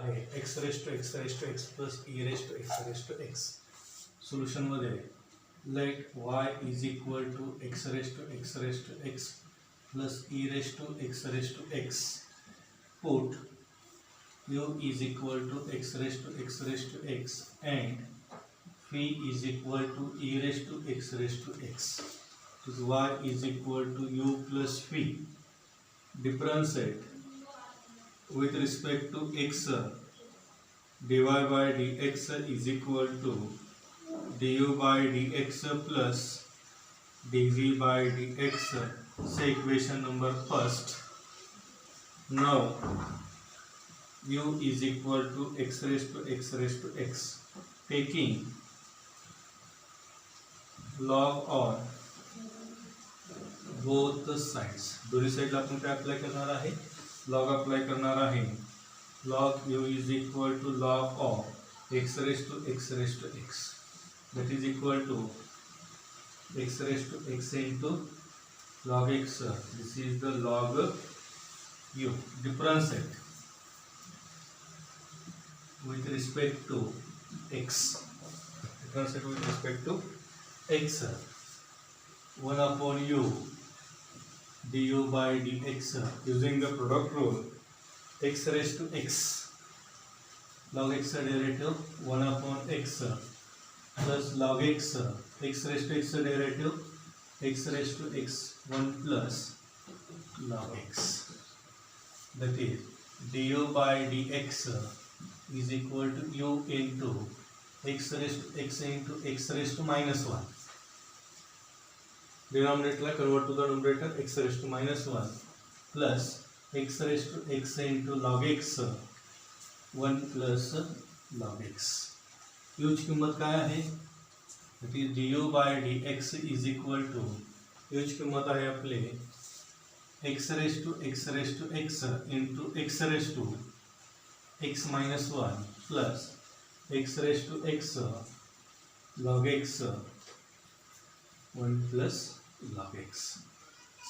आहे x raise to x raise to x plus e raise to x raise to x. सोल्युशनमध्ये let y is equal to x raise to x raise to x plus e raise to x. Put u is equal to x raised to x and phi is equal to e raised to x. So y is equal to u plus phi. Differentiate with respect to x. dy by dx is equal to du by dx plus dv by dx. Say equation number first. Now u is equal to x raised to x. Taking log on both the sides. दोन्ही साइडला आपण काय apply करणार आहे? Log apply करणार आहे. log u is equal to log of x raised to x. That is equal to x raised to x into log x. This is the log u. Differentiate with respect to x. Differentiate with respect to x. 1 upon u du by dx using the product rule. X raised to x log x derivative 1 upon x plus log x raised to x derivative x raised to x 1 plus log x. That is du by dx is equal to u into x raised to x into x raised to minus 1. Denominator convert to the numerator x raised to minus 1 plus x raised to x into log x 1 plus log x. u ची किंमत काय आहे? That is du by dx is equal to u ची किंमत आहे आपले x raised to x into x raised to x minus 1 plus x raised to x log x 1 plus log x.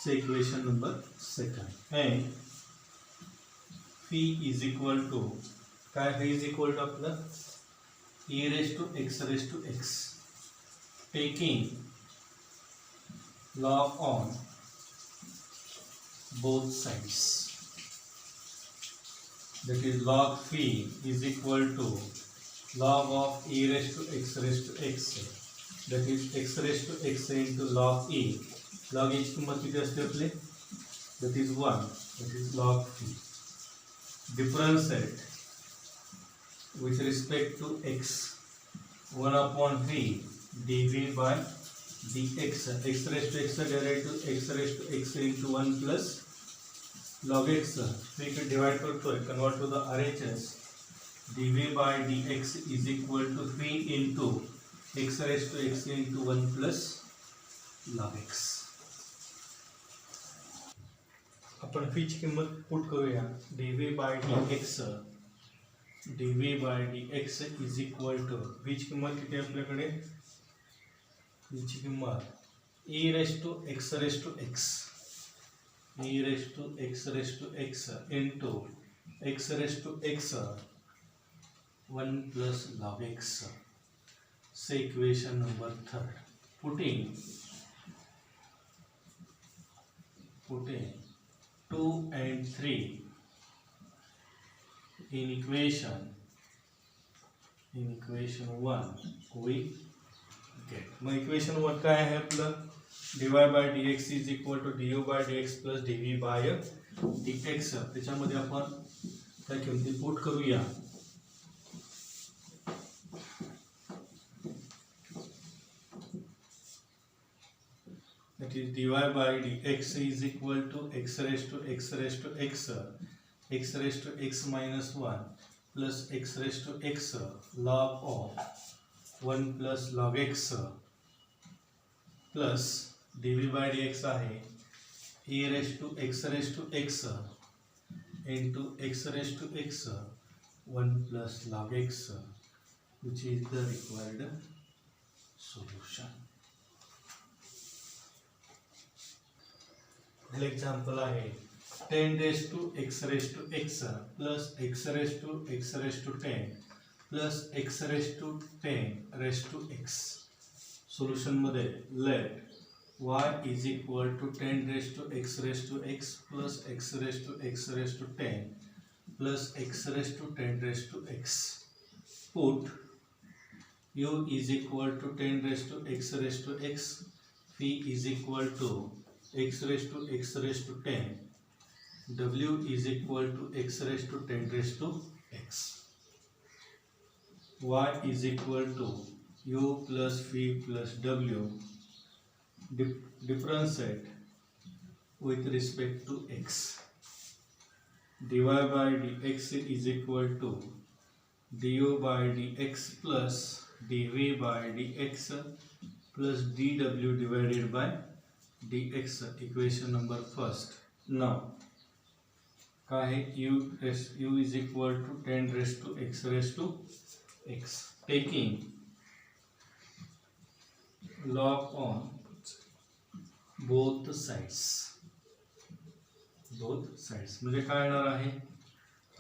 So equation number second. And phi is equal to काय phi is equal to आपलं e raised to x. Taking log on both sides. That is log phi is equal to log of e raised to x. That is x raised to x into log e. Log e ची किंमत किती असते आपले? That is 1. That is log phi. Differentiate with respect to x 1 upon phi dv by dx. X raised to x derivative x raised to x into 1 plus log x. We can divide करतोय, convert to the RHS. dv by dx is equal to phi into x raised to x into 1 plus log x. आपण phi ची किंमत put करूया. dv by dx is equal to phi ची किंमत किती आहे आपल्याकडे? phi ची किंमत e raised to x e raised to x into x raised to x 1 plus log x. Say equation number third. Putting 2 and 3 in equation 1 we get. Mug equation 1 काय आहे आपलं? dy by dx is equal to du by dx plus dv by dx. त्याच्यामध्ये आपण त्या किमती put करूया. That is dy by dx is equal to x raised to x minus 1 plus x raised to x log of 1 plus log x plus dv by dx आहे e raised to x into x raised to x 1 plus log x, which is the required solution. Example आहे 10 raised to x plus x raised to 10 plus x raised to 10 raised to x. Solution मध्ये let y is equal to 10 raised to x plus x raised to 10 plus x raised to 10 raised to x. Put u is equal to 10 raised to x, phi is equal to x raised to 10, w is equal to x raised to 10 raised to x. Y is equal to u plus phi plus w differentiate with respect to x. dy by dx is equal to du by dx plus dv by dx plus dw divided by dx. Equation number first. Now काय है u is equal to 10 raised to x taking log on both sides म्हणजे काय येणार आहे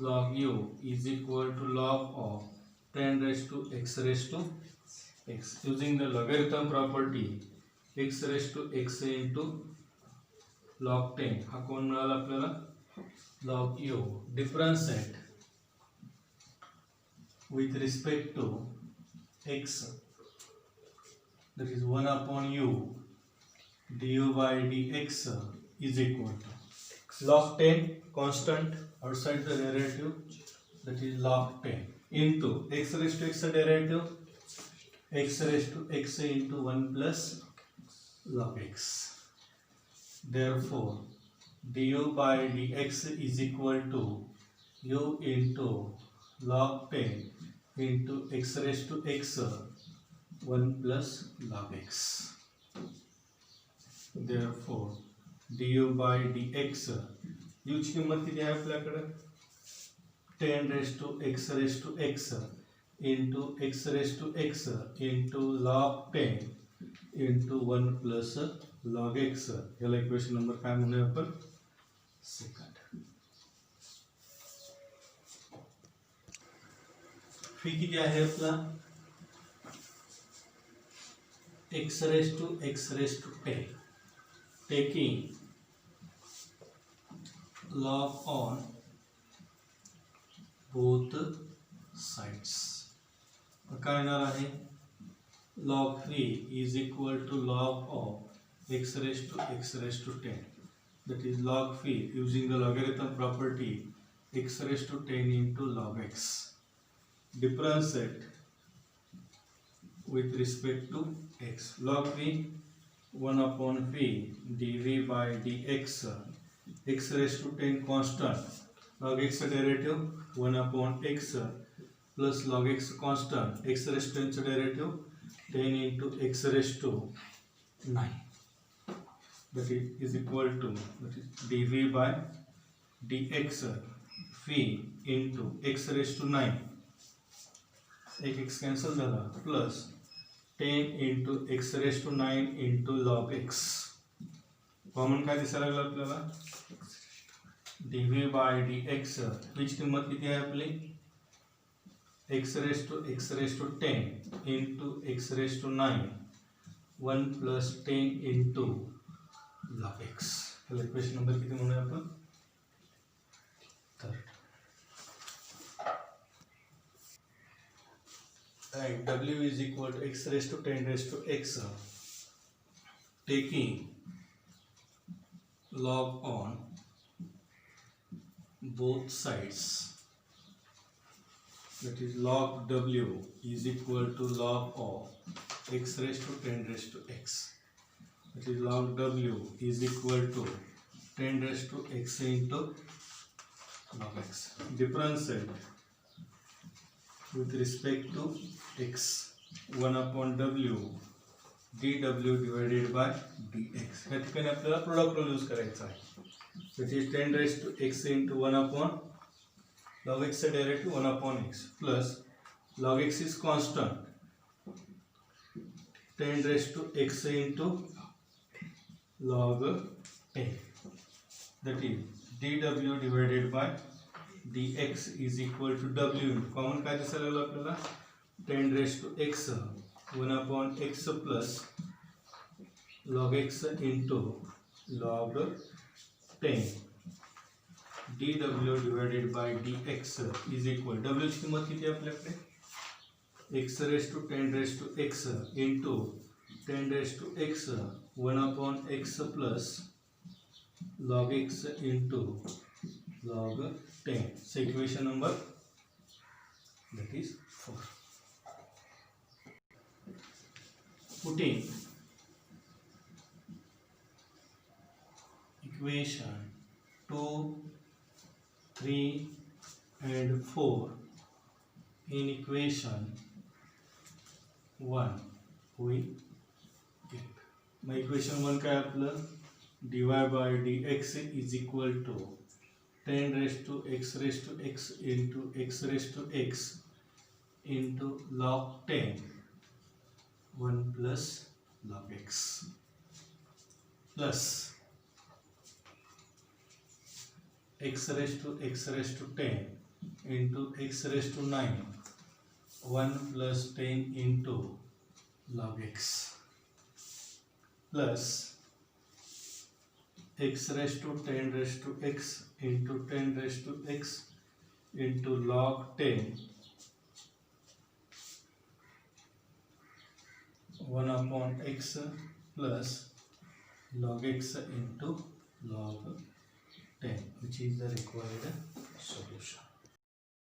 log u is equal to log of 10 raised to x using the logarithm property x raised to x into log 10 हा कोण मिळाला आपल्याला log u differentiate with respect to x, that is 1 upon u du by dx is equal to log 10 constant outside the derivative, that is log 10 into x raised to x derivative x raised to x into 1 plus log x. Therefore du by dx is equal to u into log 10 into x raised to x 1 plus log x. Therefore du by dx u ची किंमत किती आहे आपल्याकडे 10 raised to x into x raised to x into log 10 into 1 plus log x. याला equation number काय म्हणूया आपण second. फी किती आहे आपला x raised to 10 taking log on both sides. काय येणार आहे log 3 is equal to log of x raised to 10, that is log phi using the logarithm property x raised to 10 into log x. Differentiate with respect to x. Log phi 1 upon phi dv by dx x raised to 10 constant, log x derivative 1 upon x plus log x constant, x raised to 10 derivative 10 into x raised to 9, that is equal to that is dv by dx phi into x raised to 9 एक x cancel झाला plus 10 into x raised to 9 into log x. Common काय दिसायला लागलं आपल्याला dv by dx हीच किंमत किती आहे आपली x raised to 10 into x raised to 9 1 plus 10 into log x. याला इक्वेशन नंबर किती म्हणूया आपण third. And w is equal to x raised to 10 raised to x taking log on both sides, that is log w is equal to log of x raised to 10 raised to x, that is log w is equal to 10 raised to x into log x. Differentiate with respect to x 1 upon w dw divided by dx. या ठिकाणी आपल्याला product rule use करायचा आहे, which is 10 raised to x into 1 upon log x derivative 1 upon x plus log x is constant 10 raised to x into log 10, that is dw divided by dx is equal to w into common काय दिसायला लागलं आपल्याला 10 raised to x 1 upon x plus log x into log 10 dw divided by dx is equal w ची किंमत किती आहे आपल्याकडे x raised to 10 raised to x into 10 raised to x 1 upon x plus log x into log 10. So equation number that is 4. Putting equation 2, 3 and 4 in equation 1 we get. My equation 1 काय आपलं dy by dx is equal to 10 raised to x into x raised to x into log 10 1 plus log x plus x raised to 10 into x raised to 9 1 plus 10 into log x plus x raised to 10 raised to x into 10 raised to x into log 10 1 upon x plus log x into log 10, which is the required solution.